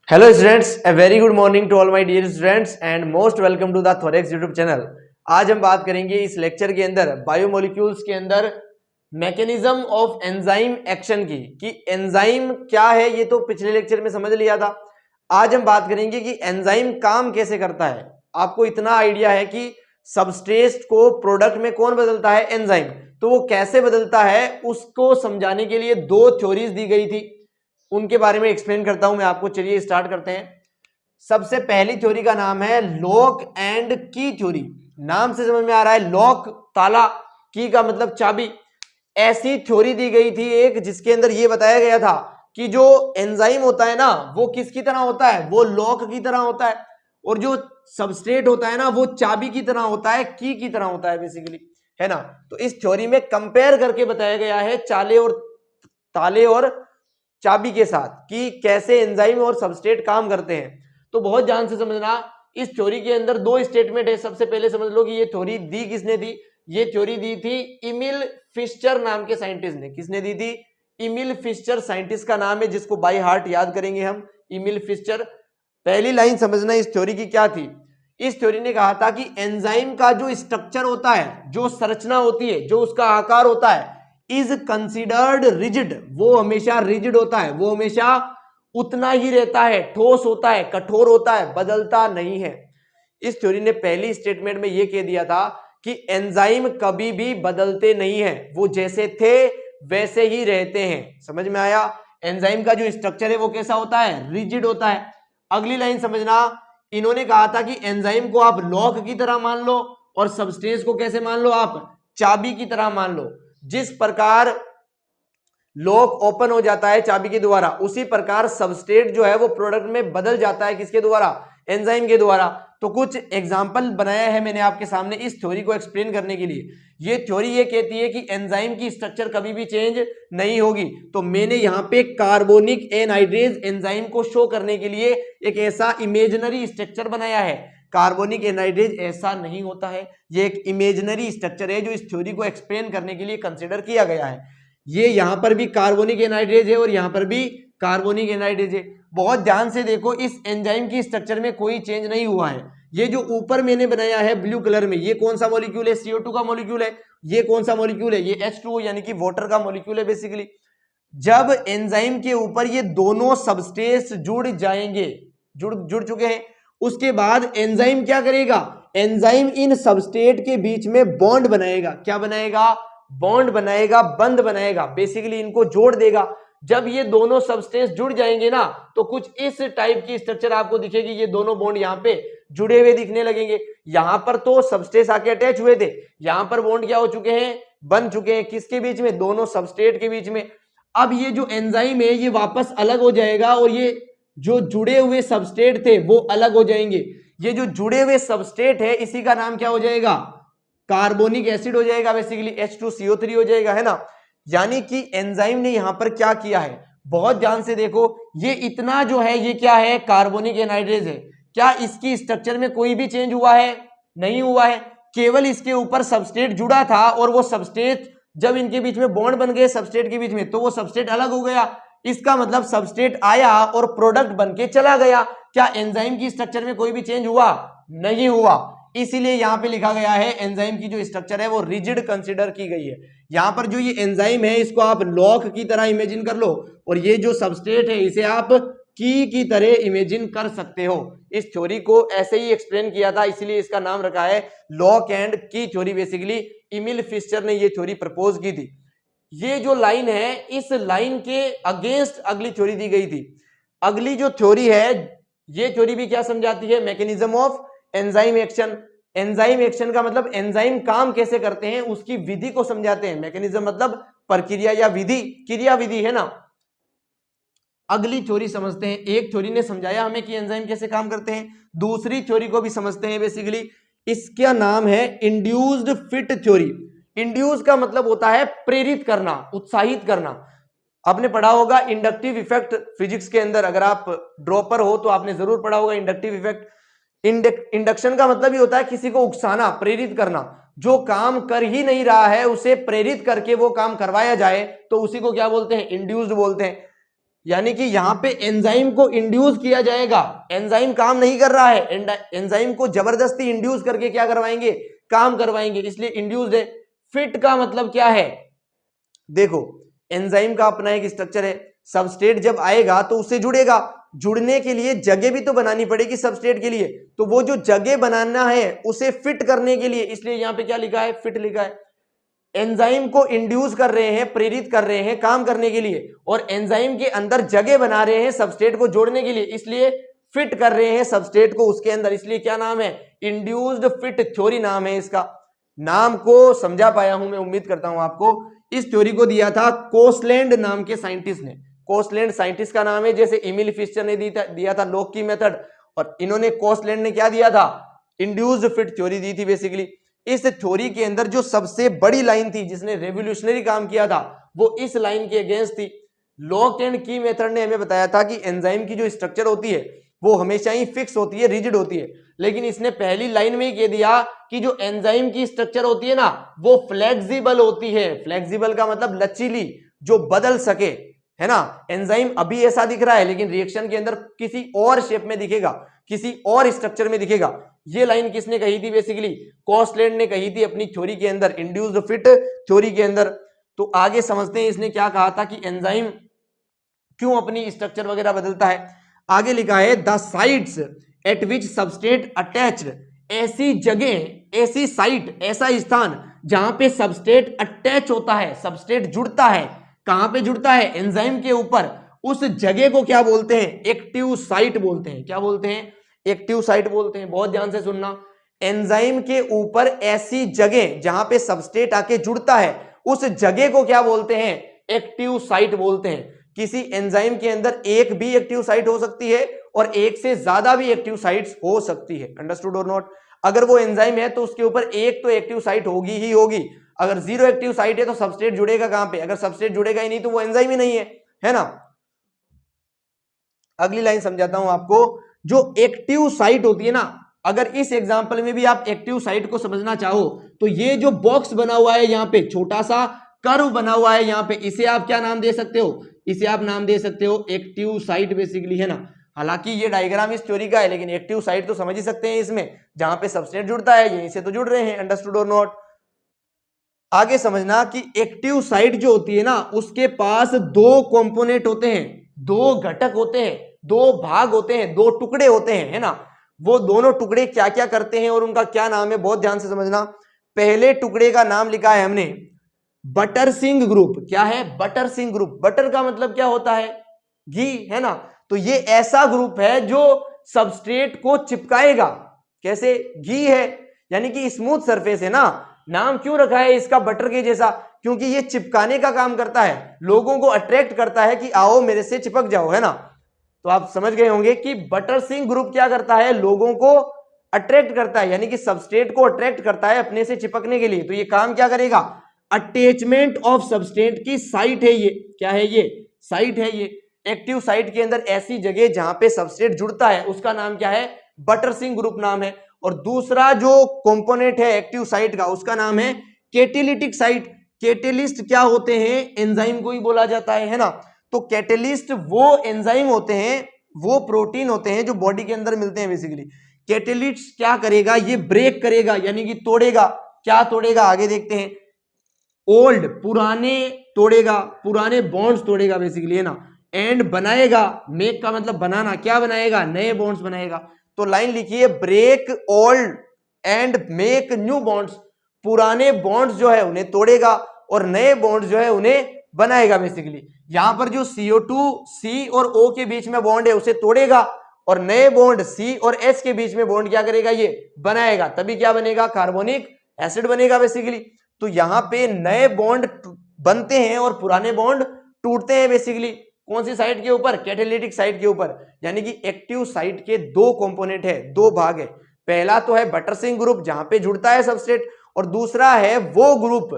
Hello students, a very good morning to all my dear students and most welcome to the Thorax YouTube channel. आज हम बात करेंगे इस lecture के अंदर बायोमोलिक्यूल्स के अंदर मैकेनिज्म ऑफ एंजाइम एक्शन की कि एंजाइम क्या है। ये तो पिछले लेक्चर में समझ लिया था। आज हम बात करेंगे कि एंजाइम काम कैसे करता है। आपको इतना आइडिया है कि सबस्ट्रेट को प्रोडक्ट में कौन बदलता है, एंजाइम। तो वो कैसे बदलता है उसको समझाने के लिए दो थ्योरीज दी गई थी, उनके बारे में एक्सप्लेन करता हूं मैं आपको। चलिए स्टार्ट करते हैं। सबसे पहली थ्योरी का नाम है लॉक एंड की थ्योरी। नाम से समझ में आ रहा है, लॉक ताला, की का मतलब चाबी। ऐसी थ्योरी दी गई थी एक, जिसके अंदर यह बताया गया था कि जो एंजाइम होता है ना, वो किसकी तरह होता है, वो लॉक की तरह होता है, और जो सबस्ट्रेट होता है ना, वो चाबी की तरह होता है, की तरह होता है बेसिकली, है ना। तो इस थ्योरी में कंपेयर करके बताया गया है ताले और चाबी के साथ कि कैसे एंजाइम और सबस्ट्रेट काम करते हैं। तो बहुत ध्यान से समझना। इस थ्योरी के अंदर दो स्टेटमेंट है। सबसे पहले समझ लो कि ये थ्योरी दी किसने थी। ये थ्योरी दी थी इमिल फिश्चर नाम के साइंटिस्ट ने। किसने दी थी? इमिल फिश्चर साइंटिस्ट का नाम है, जिसको बाय हार्ट याद करेंगे हम, इमिल फिश्चर। पहली लाइन समझना इस थ्योरी की क्या थी। इस थ्योरी ने कहा था कि एंजाइम का जो स्ट्रक्चर होता है, जो संरचना होती है, जो उसका आकार होता है, इज कंसिडर्ड रिजिड। वो हमेशा रिजिड होता है, वो हमेशा उतना ही रहता है, ठोस होता है, कठोर होता है, बदलता नहीं है। इस थ्योरी ने पहली स्टेटमेंट में यह कह दिया था कि एंजाइम कभी भी बदलते नहीं है, वो जैसे थे वैसे ही रहते हैं। समझ में आया? एंजाइम का जो स्ट्रक्चर है वो कैसा होता है? रिजिड होता है। अगली लाइन समझना। इन्होंने कहा था कि एंजाइम को आप लॉक की तरह मान लो और सबस्टेंस को कैसे मान लो? आप चाबी की तरह मान लो। जिस प्रकार लॉक ओपन हो जाता है चाबी के द्वारा, उसी प्रकार सबस्ट्रेट जो है वो प्रोडक्ट में बदल जाता है। किसके द्वारा? एंजाइम के द्वारा। तो कुछ एग्जांपल बनाया है मैंने आपके सामने इस थ्योरी को एक्सप्लेन करने के लिए। ये थ्योरी ये कहती है कि एंजाइम की स्ट्रक्चर कभी भी चेंज नहीं होगी। तो मैंने यहाँ पे कार्बोनिक एनहाइड्रेज एंजाइम को शो करने के लिए एक ऐसा इमेजिनरी स्ट्रक्चर बनाया है। कार्बोनिक एनहाइड्रेज ऐसा नहीं होता है, ये एक इमेजिनरी स्ट्रक्चर है जो इस थ्योरी को एक्सप्लेन करने के लिए कंसिडर किया गया है। ये यहां पर भी कार्बोनिक एनहाइड्रेज है और यहां पर भी कार्बोनिक एनहाइड्रेज है। बहुत ध्यान से देखो, इस एंजाइम की स्ट्रक्चर में कोई चेंज नहीं हुआ है। ये जो ऊपर मैंने बनाया है ब्लू कलर में, ये कौन सा मॉलिक्यूल है? CO2 का मॉलिक्यूल है। ये कौन सा मॉलिक्यूल है? ये H2O यानी कि वाटर का मॉलिक्यूल है बेसिकली। जब एंजाइम के ऊपर ये दोनों सबस्ट्रेट्स जुड़ जाएंगे, जुड़ चुके हैं, उसके बाद एंजाइम क्या करेगा? एंजाइम इन सबस्ट्रेट के बीच में बॉन्ड बनाएगा। क्या बनाएगा? बॉन्ड बनाएगा, बंध बनाएगा, बेसिकली इनको जोड़ देगा। जब ये दोनों सबस्टेंस जुड़ जाएंगे ना, तो कुछ इस टाइप की स्ट्रक्चर आपको दिखेगी। ये दोनों बॉन्ड यहाँ पे जुड़े हुए दिखने लगेंगे। यहां पर तो सबस्टेंस आके अटैच हुए थे, यहां पर बॉन्ड क्या हो चुके हैं? बन चुके हैं। किसके बीच में? दोनों सबस्ट्रेट के बीच में। अब ये जो एंजाइम है ये वापस अलग हो जाएगा और ये जो जुड़े हुए सबस्ट्रेट थे वो अलग हो जाएंगे। ये जो जुड़े हुए सबस्ट्रेट है इसी का नाम क्या हो जाएगा? कार्बोनिक एसिड हो जाएगा, बेसिकली H2CO3 हो जाएगा, है ना। यानी कि एंजाइम ने यहां पर क्या किया है, बहुत ध्यान से देखो। ये इतना जो है ये क्या है? कार्बोनिक एनहाइड्रेज है। क्या इसकी स्ट्रक्चर में कोई भी चेंज हुआ है? नहीं हुआ है। केवल इसके ऊपर सबस्ट्रेट जुड़ा था और वो सबस्ट्रेट जब इनके बीच में बॉन्ड बन गए सबस्ट्रेट के बीच में, तो वो सबस्ट्रेट अलग हो गया। इसका मतलब सबस्ट्रेट आया और प्रोडक्ट बन के चला गया। क्या एंजाइम की स्ट्रक्चर में कोई भी चेंज हुआ? नहीं हुआ। इसीलिए यहां पे लिखा गया है एंजाइम की जो स्ट्रक्चर है वो रिजिड कंसीडर की गई है। यहां पर जो ये एंजाइम है इसको आप लॉक की तरह इमेजिन कर लो, और ये जो सबस्ट्रेट है इसे आप की तरह इमेजिन कर सकते हो। इस थ्योरी को ऐसे ही एक्सप्लेन किया था, इसलिए इसका नाम रखा है लॉक एंड की थ्योरी। बेसिकली इमिल फिश्चर ने ये थ्योरी प्रपोज की थी। ये जो लाइन है, इस लाइन के अगेंस्ट अगली थ्योरी दी गई थी। अगली जो थ्योरी है, ये थ्योरी भी क्या समझाती है? Mechanism of enzyme action. Enzyme action का मतलब एंजाइम काम कैसे करते हैं उसकी विधि को समझाते हैं। मैकेनिज्म मतलब प्रक्रिया या विधि, क्रिया विधि, है ना। अगली थ्योरी समझते हैं। एक थ्योरी ने समझाया हमें कि एंजाइम कैसे काम करते हैं, दूसरी थ्योरी को भी समझते हैं बेसिकली। इसका नाम है इंड्यूस्ड फिट थ्योरी। इंड्यूस का मतलब होता है प्रेरित करना, उत्साहित करना। आपने पढ़ा होगा इंडक्टिव इफेक्ट फिजिक्स के अंदर, अगर आप ड्रॉपर हो तो आपने जरूर पढ़ा होगा इंडक्टिव इफेक्ट। इंडक्शन का मतलब ही होता है किसी को उकसाना, प्रेरित करना। जो काम कर ही नहीं रहा है उसे प्रेरित करके वो काम करवाया जाए तो उसी को क्या बोलते हैं? इंड्यूस्ड बोलते हैं। यानी कि यहां पे एंजाइम को इंड्यूस किया जाएगा। एंजाइम काम नहीं कर रहा है, एंजाइम को जबरदस्ती इंड्यूस करके क्या करवाएंगे, काम करवाएंगे, इसलिए इंड्यूस्ड है। फिट का मतलब क्या है, देखो एंजाइम का अपना एक स्ट्रक्चर है, सबस्ट्रेट जब आएगा तो उससे जुड़ेगा, जुड़ने के लिए जगह भी तो बनानी पड़ेगी सबस्ट्रेट के लिए, तो वो जो जगह बनाना है उसे फिट करने के लिए, इसलिए यहां पे क्या लिखा है, फिट लिखा है। एंजाइम को इंड्यूस कर रहे हैं, प्रेरित कर रहे हैं काम करने के लिए, और एंजाइम के अंदर जगह बना रहे हैं सबस्ट्रेट को जोड़ने के लिए, इसलिए फिट कर रहे हैं सबस्ट्रेट को उसके अंदर, इसलिए क्या नाम है, इंड्यूस्ड फिट थ्योरी नाम है इसका। नाम को समझा पाया हूं मैं, उम्मीद करता हूं आपको। इस थ्योरी को दिया था कोसलैंड नाम के साइंटिस्ट ने। कोसलैंड साइंटिस्ट का नाम है, जैसे एमिल फिशर ने दिया था लॉक की मेथड, और इन्होंने कोसलैंड ने क्या दिया था, इंड्यूस्ड फिट थ्योरी दी थी बेसिकली। इस थ्योरी के अंदर जो सबसे बड़ी लाइन थी जिसने रेवोल्यूशनरी काम किया था, वो इस लाइन के अगेंस्ट थी। लॉक एंड की मेथड ने हमें बताया था कि एंजाइम की जो स्ट्रक्चर होती है वो हमेशा ही फिक्स होती है, रिजिड होती है, लेकिन इसने पहली लाइन में ही कह दिया कि जो एंजाइम की स्ट्रक्चर होती है ना वो फ्लेक्सिबल होती है। फ्लेक्सिबल का मतलब लचीली, जो बदल सके, है ना। एंजाइम अभी ऐसा दिख रहा है लेकिन रिएक्शन के अंदर किसी और शेप में दिखेगा, किसी और स्ट्रक्चर में दिखेगा। ये लाइन किसने कही थी, बेसिकली कोसलैंड ने कही थी अपनी थ्योरी के अंदर, इंड्यूस्ड फिट थ्योरी के अंदर। तो आगे समझते हैं इसने क्या कहा था कि एंजाइम क्यों अपनी स्ट्रक्चर वगैरह बदलता है। आगे लिखा है the sites eight which substrate attached, ऐसी जगह, ऐसी साइट, ऐसा स्थान जहां पे सबस्ट्रेट अटैच होता है, सबस्ट्रेट जुड़ता है। कहां पे जुड़ता है, एंजाइम के ऊपर, उस जगह को क्या बोलते हैं, एक्टिव साइट बोलते हैं। क्या बोलते हैं, एक्टिव साइट बोलते हैं। बहुत ध्यान से सुनना, एंजाइम के ऊपर ऐसी जगह जहां पे सबस्ट्रेट आके जुड़ता है, उस जगह को क्या बोलते हैं, एक्टिव साइट बोलते हैं। किसी एंजाइम के अंदर एक भी एक्टिव साइट हो सकती है और एक से ज्यादा भी एक्टिव साइट्स हो सकती है, अंडरस्टूड और नॉट। अगर वो एंजाइम है तो उसके ऊपर एक तो एक्टिव साइट होगी ही होगी। अगर जीरो एक्टिव साइट है तो सबस्ट्रेट जुड़ेगा कहां पे, अगर सबस्ट्रेट जुड़ेगा ही नहीं तो वो एंजाइम ही नहीं है ना। अगली लाइन समझाता हूं आपको। जो एक्टिव साइट होती है ना, अगर इस एग्जांपल में भी आप एक्टिव साइट को समझना चाहो तो ये जो बॉक्स बना हुआ है यहां पे, छोटा सा कर्व बना हुआ है यहां पे, इसे आप क्या नाम दे सकते हो, इसे आप नाम दे सकते हो एक्टिव साइट बेसिकली, है ना। हालांकि ये डायग्राम इस थ्योरी का है लेकिन एक्टिव साइट तो समझ ही सकते हैं इसमें, जहां पे सबस्ट्रेट जुड़ता है यहीं से तो जुड़ रहे हैं, अंडरस्टूड और नॉट। आगे समझना कि एक्टिव साइट जो होती है ना उसके पास दो कंपोनेंट होते हैं, दो घटक होते हैं, दो भाग होते हैं, दो टुकड़े होते हैं, है ना। वो दोनों टुकड़े क्या क्या करते हैं और उनका क्या नाम है, बहुत ध्यान से समझना। पहले टुकड़े का नाम लिखा है हमने बटरसिंग ग्रुप। क्या है, बटरसिंग ग्रुप। बटर का मतलब क्या होता है, घी, है ना। तो ये ऐसा ग्रुप है जो सबस्ट्रेट को चिपकाएगा। कैसे, घी है यानी कि स्मूथ सरफेस है ना। नाम क्यों रखा है इसका बटर के जैसा, क्योंकि ये चिपकाने का काम करता है, लोगों को अट्रैक्ट करता है कि आओ मेरे से चिपक जाओ, है ना। तो आप समझ गए होंगे कि बटरसिंग ग्रुप क्या करता है, लोगों को अट्रैक्ट करता है, यानी कि सबस्ट्रेट को अट्रैक्ट करता है अपने से चिपकने के लिए। तो ये काम क्या करेगा, अटैचमेंट ऑफ सबस्ट्रेट की साइट है ये। क्या है ये, साइट है ये। एक्टिव साइट के अंदर ऐसी जगह जहां पे सबस्ट्रेट जुड़ता है उसका नाम क्या है, बटरसिंग ग्रुप नाम है। और दूसरा जो कंपोनेंट है एक्टिव साइट का उसका नाम है कैटेलिटिक साइट। कैटेलिस्ट क्या होते हैं, एंजाइम को ही बोला जाता है ना। तो कैटेलिस्ट वो एंजाइम होते हैं, वो प्रोटीन होते हैं जो बॉडी के अंदर मिलते हैं बेसिकली। कैटेलिस्ट क्या करेगा, ये ब्रेक करेगा यानी कि तोड़ेगा। क्या तोड़ेगा, आगे देखते हैं। ओल्ड, पुराने तोड़ेगा, पुराने बॉन्ड्स तोड़ेगा बेसिकली, है ना। एंड बनाएगा, मेक का मतलब बनाना, क्या बनाएगा, नए बॉन्ड्स बनाएगा। तो लाइन लिखिए, break old and make new bonds. पुराने बॉन्ड्स जो है उन्हें तोड़ेगा और नए बॉन्ड्स जो है उन्हें बनाएगा बेसिकली। यहां पर जो CO2 C और O के बीच में बॉन्ड है उसे तोड़ेगा और नए बॉन्ड C और H के बीच में बॉन्ड क्या करेगा, ये बनाएगा। तभी क्या बनेगा, कार्बोनिक एसिड बनेगा बेसिकली। तो यहां पे नए बॉन्ड बनते हैं और पुराने बॉन्ड टूटते हैं बेसिकली। कौन सी साइट के ऊपर, कैटेलिटिक साइट के ऊपर। यानी कि एक्टिव साइट के दो कंपोनेंट है, दो भाग है। पहला तो है बटरसिंग ग्रुप जहां पे जुड़ता है सबस्ट्रेट, और दूसरा है वो ग्रुप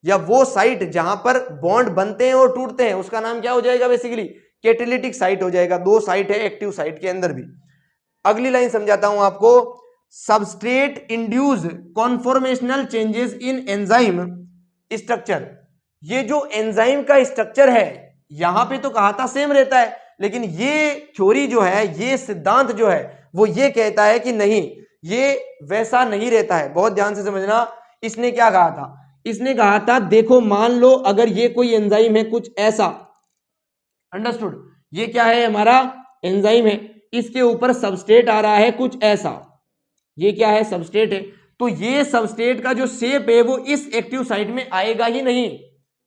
या वो साइट जहां पर बॉन्ड बनते हैं और टूटते हैं, उसका नाम क्या हो जाएगा बेसिकली, कैटेलिटिक साइट हो जाएगा। दो साइट है एक्टिव साइट के अंदर भी। अगली लाइन समझाता हूं आपको। Substrate induce conformational changes in enzyme structure. ये जो एंजाइम का स्ट्रक्चर है यहां पे तो कहा था सेम रहता है, लेकिन ये थ्योरी जो है, ये सिद्धांत जो है वो ये कहता है कि नहीं, ये वैसा नहीं रहता है। बहुत ध्यान से समझना, इसने क्या कहा था, इसने कहा था देखो मान लो अगर ये कोई एंजाइम है कुछ ऐसा, अंडरस्टूड, ये क्या है हमारा एंजाइम है, इसके ऊपर सबस्ट्रेट आ रहा है कुछ ऐसा, ये क्या है सबस्ट्रेट है, तो ये सबस्ट्रेट का जो शेप है वो इस एक्टिव साइट में आएगा ही नहीं,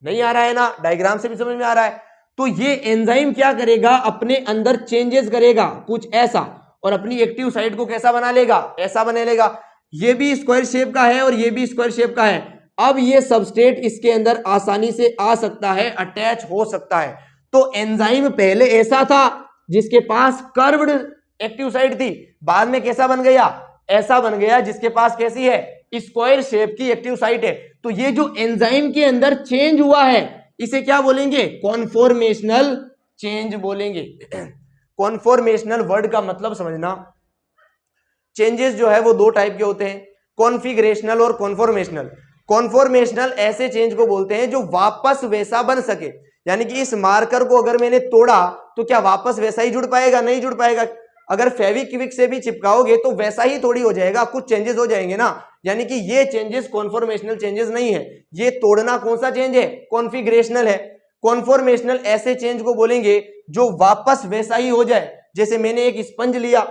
नहीं आ रहा है ना, डायग्राम से भी समझ में आ रहा है। तो ये एंजाइम क्या करेगा, अपने अंदर चेंजेस करेगा कुछ ऐसा, और अपनी एक्टिव साइट को कैसा बना लेगा, ऐसा बना लेगा। ये भी स्क्वायर शेप का है और ये भी स्क्वायर शेप का है। अब ये सबस्ट्रेट इसके अंदर आसानी से आ सकता है, अटैच हो सकता है। तो एंजाइम पहले ऐसा था जिसके पास कर्व्ड एक्टिव साइट थी, बाद में कैसा बन गया, ऐसा बन गया जिसके पास कैसी है, स्क्वायर शेप की एक्टिव साइट है। तो ये जो एंजाइम के अंदर चेंज हुआ है इसे क्या बोलेंगे, कॉन्फॉर्मेशनल चेंज बोलेंगे। कॉन्फॉर्मेशनल वर्ड का मतलब समझना, चेंजेस जो है वो दो टाइप के होते हैं, कॉन्फिगरेशनल और कॉन्फॉर्मेशनल। कॉन्फॉर्मेशनल ऐसे चेंज को बोलते हैं जो वापस वैसा बन सके, यानी कि इस मार्कर को अगर मैंने तोड़ा तो क्या वापस वैसा ही जुड़ पाएगा, नहीं जुड़ पाएगा। अगर फेविक्विक से भी चिपकाओगे तो वैसा ही थोड़ी हो जाएगा, कुछ चेंजेस हो जाएंगे ना। यानी कि ये चेंजेस कॉन्फॉर्मेशनल चेंजेस नहीं है, ये तोड़ना कौन सा चेंज है, कॉन्फिगरेशनल है। कॉन्फॉर्मेशनल ऐसे चेंज को बोलेंगे जो वापस वैसा ही हो जाए। जैसे मैंने एक स्पंज लिया,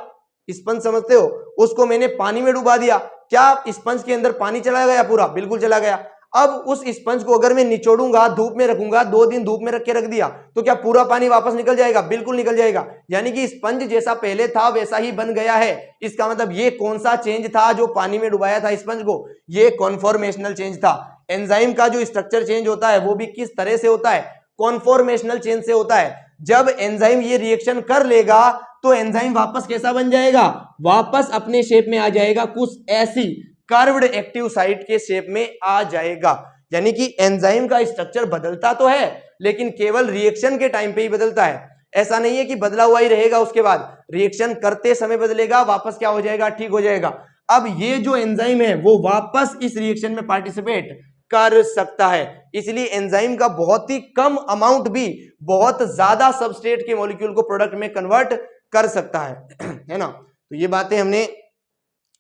स्पंज समझते हो, उसको मैंने पानी में डुबा दिया, क्या स्पंज के अंदर पानी चला गया पूरा, बिल्कुल चला गया। अब उस स्पंज को अगर मैं निचोड़ूंगा, धूप में रखूंगा, 2 दिन धूप में रख के रख दिया, तो क्या पूरा पानी वापस निकल जाएगा, बिल्कुल निकल जाएगा। यानी कि स्पंज जैसा पहले था वैसा ही बन गया है। इसका मतलब ये कौन सा चेंज था जो पानी में डुबाया था स्पंज को, ये कॉन्फॉर्मेशनल चेंज था। एंजाइम का जो स्ट्रक्चर चेंज होता है वो भी किस तरह से होता है, कॉन्फॉर्मेशनल चेंज से होता है। जब एंजाइम ये रिएक्शन कर लेगा तो एंजाइम वापस कैसा बन जाएगा, वापस अपने शेप में आ जाएगा, कुछ ऐसी कर्व्ड एक्टिव साइट के शेप में आ जाएगा। यानी कि एंजाइम का स्ट्रक्चर बदलता तो है लेकिन केवल रिएक्शन के टाइम पे ही बदलता है। ऐसा नहीं है कि बदला हुआ ही रहेगा, उसके बाद रिएक्शन करते समय बदलेगा, वापस क्या हो जाएगा, ठीक हो जाएगा। अब ये जो एंजाइम है वो वापस इस रिएक्शन में पार्टिसिपेट कर सकता है। इसलिए एंजाइम का बहुत ही कम अमाउंट भी बहुत ज्यादा सबस्ट्रेट के मॉलिक्यूल को प्रोडक्ट में कन्वर्ट कर सकता है ना। तो ये बातें हमने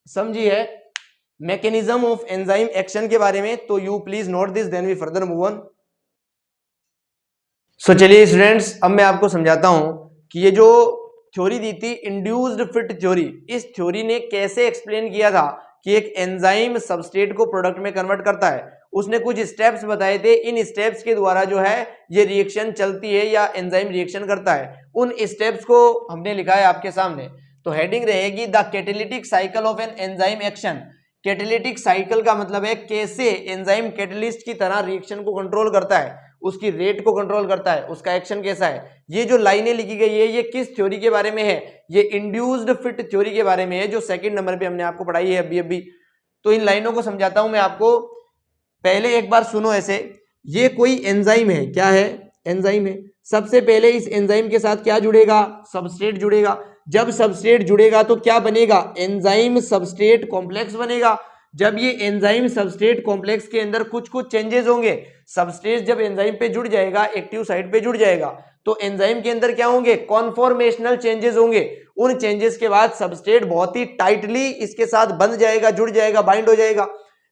समझी है मैकेनिज्म ऑफ एंजाइम एक्शन के बारे में। तो you please note this, then we further move on. So चलिए स्टूडेंट्स, अब मैं आपको समझाता हूं कि ये जो थ्योरी दी थी इंड्यूस्ड फिट थ्योरी, इस थ्योरी ने कैसे एक्सप्लेन किया था कि एक एंजाइम सबस्ट्रेट को प्रोडक्ट में कन्वर्ट करता है। उसने कुछ स्टेप्स बताए थे, इन स्टेप्स के द्वारा जो है ये रिएक्शन चलती है या एंजाइम रिएक्शन करता है। उन स्टेप्स को हमने लिखा है आपके सामने। तो हेडिंग रहेगी the catalytic cycle of an enzyme action. Catalytic cycle का मतलब है कैसे एंजाइम कैटलिस्ट की तरह रिएक्शन को कंट्रोल करता है, उसकी रेट को कंट्रोल करता है, उसका एक्शन कैसा है। ये जो लाइनें लिखी गई है ये किस थ्योरी के बारे में है, ये इंड्यूस्ड फिट थ्योरी के बारे में है, जो सेकंड नंबर पे हमने आपको पढ़ाई है अभी। तो इन लाइनों को समझाता हूं मैं आपको, पहले एक बार सुनो ऐसे। ये कोई एंजाइम है, क्या है, एंजाइम है। सबसे पहले इस एंजाइम के साथ क्या जुड़ेगा, सबस्ट्रेट जुड़ेगा। जब सबस्ट्रेट जुड़ेगा तो क्या बनेगा, एंजाइम सबस्ट्रेट कॉम्प्लेक्स बनेगा। जब ये एंजाइम सबस्ट्रेट कॉम्प्लेक्स के अंदर कुछ कुछ चेंजेस होंगे, सबस्ट्रेट जब एंजाइम पे जुड़ जाएगा, एक्टिव साइट पे जुड़ जाएगा, तो एंजाइम के अंदर क्या होंगे, कॉन्फॉर्मेशनल चेंजेस होंगे। उन चेंजेस के बाद सबस्ट्रेट बहुत ही टाइटली इसके साथ बंध जाएगा, जुड़ जाएगा, बाइंड हो जाएगा,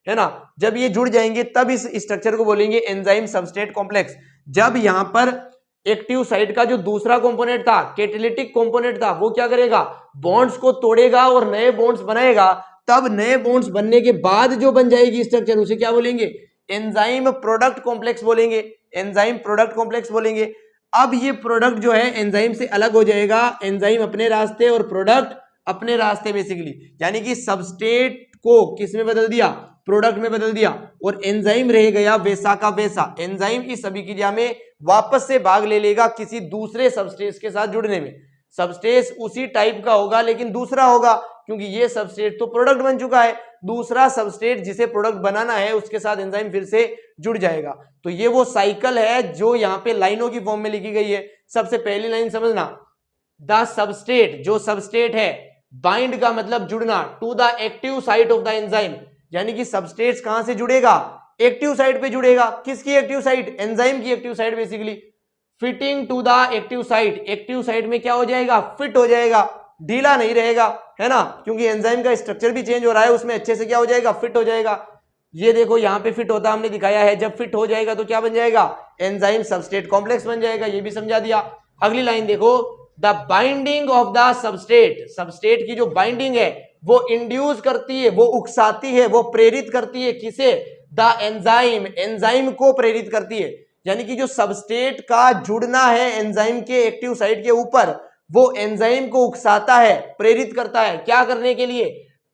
है ना। जब ये जुड़ जाएंगे तब इस स्ट्रक्चर को बोलेंगे एंजाइम सबस्ट्रेट कॉम्प्लेक्स। जब यहां पर एक्टिव साइट का जो दूसरा कंपोनेंट था, कैटालिटिक कंपोनेंट था, वो क्या करेगा, बॉन्ड्स को तोड़ेगा और नए बॉन्ड्स बनाएगा, तब नए बॉन्ड्स बनने के बाद जो बन जाएगी स्ट्रक्चर उसे क्या बोलेंगे, एंजाइम प्रोडक्ट कॉम्प्लेक्स बोलेंगे, एंजाइम प्रोडक्ट कॉम्प्लेक्स बोलेंगे। अब ये प्रोडक्ट जो है एंजाइम से अलग हो जाएगा, एंजाइम अपने रास्ते और प्रोडक्ट अपने रास्ते बेसिकली। यानी कि सबस्ट्रेट को किस में बदल दिया, प्रोडक्ट में बदल दिया, और एंजाइम रह गया वैसा का वैसा। एंजाइम इस अभिक्रिया में वापस से भाग ले लेगा किसी दूसरे सबस्ट्रेट के साथ जुड़ने में। सबस्ट्रेट उसी टाइप का होगा लेकिन दूसरा होगा, क्योंकि ये सबस्ट्रेट तो प्रोडक्ट बन चुका है, दूसरा सबस्ट्रेट जिसे प्रोडक्ट बनाना है उसके साथ एंजाइम फिर से जुड़ जाएगा। तो ये वो साइकिल है जो यहाँ पे लाइनों की फॉर्म में लिखी गई है। सबसे पहली लाइन समझना, द सबस्ट्रेट, जो सबस्ट्रेट है, बाइंड का मतलब जुड़ना, to the active site of the enzyme. यानी कि सबस्ट्रेट कहां से जुड़ेगा, एक्टिव साइट पे जुड़ेगा। किसकी एक्टिव साइट, एंजाइम की active site basically. Fitting to the active site, active site में क्या हो जाएगा, फिट हो जाएगा, ढीला नहीं रहेगा, है ना, क्योंकि एंजाइम का स्ट्रक्चर भी चेंज हो रहा है, उसमें अच्छे से क्या हो जाएगा, फिट हो जाएगा। ये देखो यहां पे फिट होता हमने दिखाया है, जब फिट हो जाएगा तो क्या बन जाएगा, एंजाइम सबस्ट्रेट कॉम्प्लेक्स बन जाएगा, ये भी समझा दिया। अगली लाइन देखो, the binding of the substrate, substrate की जो बाइंडिंग है वो इंड्यूस करती है, वो उकसाती है, वो प्रेरित करती है, किसे, द एंजाइम, एंजाइम को प्रेरित करती है। यानी कि जो सबस्ट्रेट का जुड़ना है एंजाइम के एक्टिव साइट के ऊपर, वो एंजाइम को उकसाता है, प्रेरित करता है, क्या करने के लिए,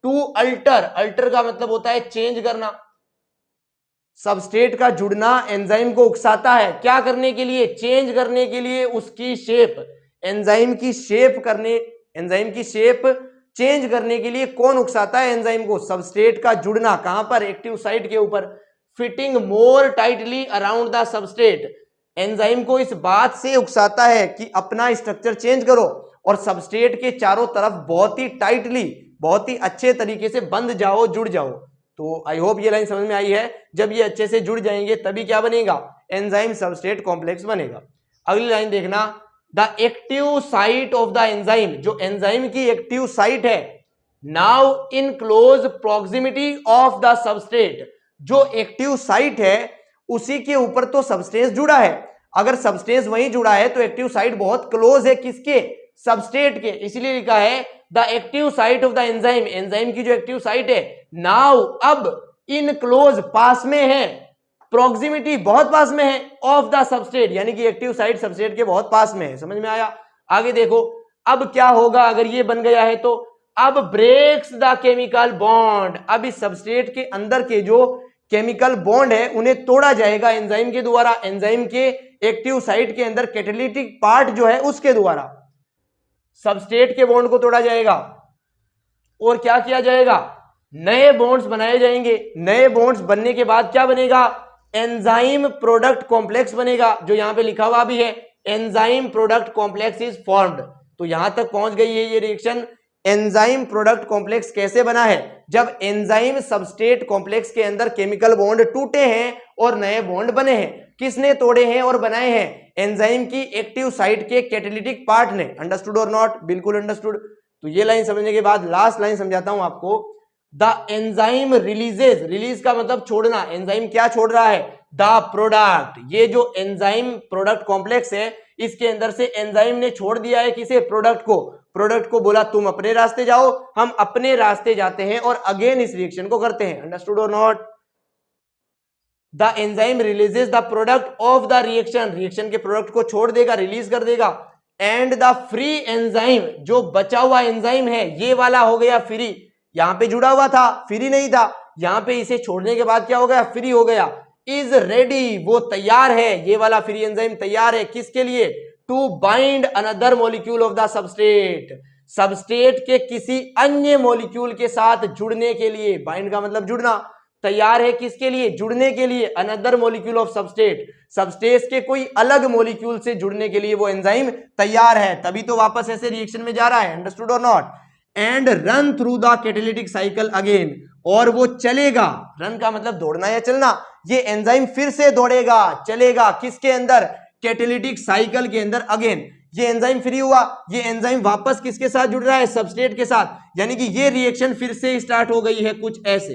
टू अल्टर, अल्टर का मतलब होता है चेंज करना। सबस्ट्रेट का जुड़ना एंजाइम को उकसाता है, क्या करने के लिए, चेंज करने के लिए उसकी शेप, एंजाइम की शेप करने, एंजाइम की शेप चेंज करने के लिए कौन उकसाता है एंजाइम को, सबस्ट्रेट का जुड़ना, कहां पर, एक्टिव साइट के ऊपर। Fitting more tightly around the substrate, enzyme को इस बात से उकसाता है कि अपना स्ट्रक्चर चेंज करो और सबस्ट्रेट के चारों तरफ बहुत ही टाइटली, बहुत ही अच्छे तरीके से बंध जाओ, जुड़ जाओ। तो आई होप ये लाइन समझ में आई है। जब ये अच्छे से जुड़ जाएंगे तभी क्या बनेगा, एंजाइम सबस्ट्रेट कॉम्प्लेक्स बनेगा। अगली लाइन देखना, the active site of the enzyme, जो एंजाइम की एक्टिव साइट है, now in close proximity of the substrate, जो एक्टिव साइट है उसी के ऊपर तो सबस्ट्रेट जुड़ा है, अगर सबस्ट्रेट वहीं जुड़ा है तो एक्टिव साइट बहुत क्लोज है, किसके, सबस्ट्रेट के, इसलिए लिखा है the active site of the enzyme, enzyme की जो एक्टिव साइट है, नाउ अब, इन क्लोज पास में है, प्रॉक्सिमिटी बहुत पास में है, ऑफ द सबस्ट्रेट, यानी कि एक्टिव साइट सबस्ट्रेट के बहुत पास में है। समझ में आया। आगे देखो, अब क्या होगा अगर ये बन गया है तो, अब ब्रेक्स द केमिकल बॉन्ड, अब इस सबस्ट्रेट के अंदर के जो केमिकल बॉन्ड है उन्हें तोड़ा जाएगा एंजाइम के द्वारा, एंजाइम के एक्टिव साइट के अंदर कैटालिटिक पार्ट जो है उसके द्वारा सबस्ट्रेट के बॉन्ड को तोड़ा जाएगा और क्या किया जाएगा, नए बॉन्ड्स बनाए जाएंगे। नए बॉन्ड्स बनने के बाद क्या बनेगा, एंजाइम प्रोडक्ट कॉम्प्लेक्स बनेगा, जो यहां पे लिखा हुआ भी है, enzyme product complex is formed. तो यहां तक पहुंच गई है ये रिएक्शन। एंजाइम प्रोडक्ट कॉम्प्लेक्स कैसे बना है, जब एंजाइम सबस्ट्रेट कॉम्प्लेक्स के अंदर केमिकल बॉन्ड टूटे हैं और नए बॉन्ड बने हैं। किसने तोड़े हैं और बनाए हैं, एंजाइम की एक्टिव साइट के कैटालिटिक पार्ट ने। अंडरस्टूड और नॉट, बिल्कुल अंडरस्टूड। तो ये लाइन समझने के बाद लास्ट लाइन समझाता हूं आपको, द एंजाइम रिलीजेस, रिलीज का मतलब छोड़ना, एंजाइम क्या छोड़ रहा है, द प्रोडक्ट, ये जो एंजाइम प्रोडक्ट कॉम्प्लेक्स है इसके अंदर से एंजाइम ने छोड़ दिया है किसे, प्रोडक्ट को। प्रोडक्ट को बोला तुम अपने रास्ते जाओ, हम अपने रास्ते जाते हैं और अगेन इस रिएक्शन को करते हैं। अंडरस्टूड और not. The enzyme releases the product of the reaction, reaction के प्रोडक्ट को छोड़ देगा, रिलीज कर देगा। एंड द फ्री एंजाइम, जो बचा हुआ एंजाइम है ये वाला हो गया फ्री, यहां पे जुड़ा हुआ था, फ्री नहीं था, यहां पे इसे छोड़ने के बाद क्या हो गया, फ्री हो गया। इज रेडी, वो तैयार है, ये वाला फ्री एंजाइम तैयार है किसके लिए, to bind another molecule of the substrate, substrate के किसी अन्य मॉलिक्यूल के साथ जुड़ने के लिए। बाइंड का मतलब जुड़ना, तैयार है किसके लिए, जुड़ने के लिए, another molecule of substrate, substrate के कोई अलग मॉलिक्यूल से जुड़ने के लिए वो एंजाइम तैयार है, तभी तो वापस ऐसे रिएक्शन में जा रहा है। अंडरस्टूड और not. And run through the catalytic cycle again, और वो चलेगा, रन का मतलब दौड़ना या चलना, ये एंजाइम फिर से दौड़ेगा, चलेगा किसके अंदर, कैटालिटिक साइकिल के अंदर अगेन। ये एंजाइम फ्री हुआ, ये एंजाइम वापस किसके साथ जुड़ रहा है, सबस्ट्रेट के साथ, यानी कि ये रिएक्शन फिर से स्टार्ट हो गई है कुछ ऐसे,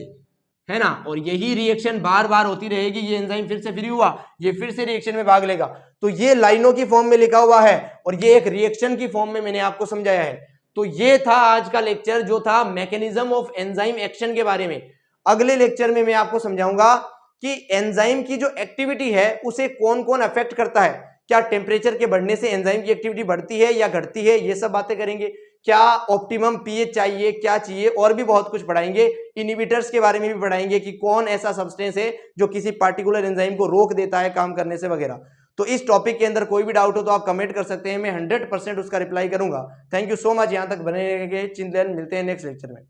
है ना। और यही रिएक्शन बार बार होती रहेगी, ये एंजाइम फिर से फ्री हुआ, ये फिर से रिएक्शन में भाग लेगा। तो ये लाइनों की फॉर्म में लिखा हुआ है और ये एक रिएक्शन की फॉर्म में मैंने आपको समझाया है। तो ये था आज का लेक्चर, जो था मैकेनिज्म ऑफ एंजाइम एक्शन के बारे में। अगले लेक्चर में मैं आपको समझाऊंगा कि एंजाइम की जो एक्टिविटी है उसे कौन कौन अफेक्ट करता है, क्या टेम्परेचर के बढ़ने से एंजाइम की एक्टिविटी बढ़ती है या घटती है, ये सब बातें करेंगे। क्या ऑप्टिमम पीएच चाहिए, क्या चाहिए, और भी बहुत कुछ पढ़ाएंगे। इनहिबिटर्स के बारे में भी पढ़ाएंगे कि कौन ऐसा सब्सटेंस है जो किसी पार्टिकुलर एंजाइम को रोक देता है काम करने से वगैरह। तो इस टॉपिक के अंदर कोई भी डाउट हो तो आप कमेंट कर सकते हैं, मैं 100% उसका रिप्लाई करूंगा। थैंक यू सो मच, यहां तक बने रहिए। चिंतन, मिलते हैं नेक्स्ट लेक्चर में।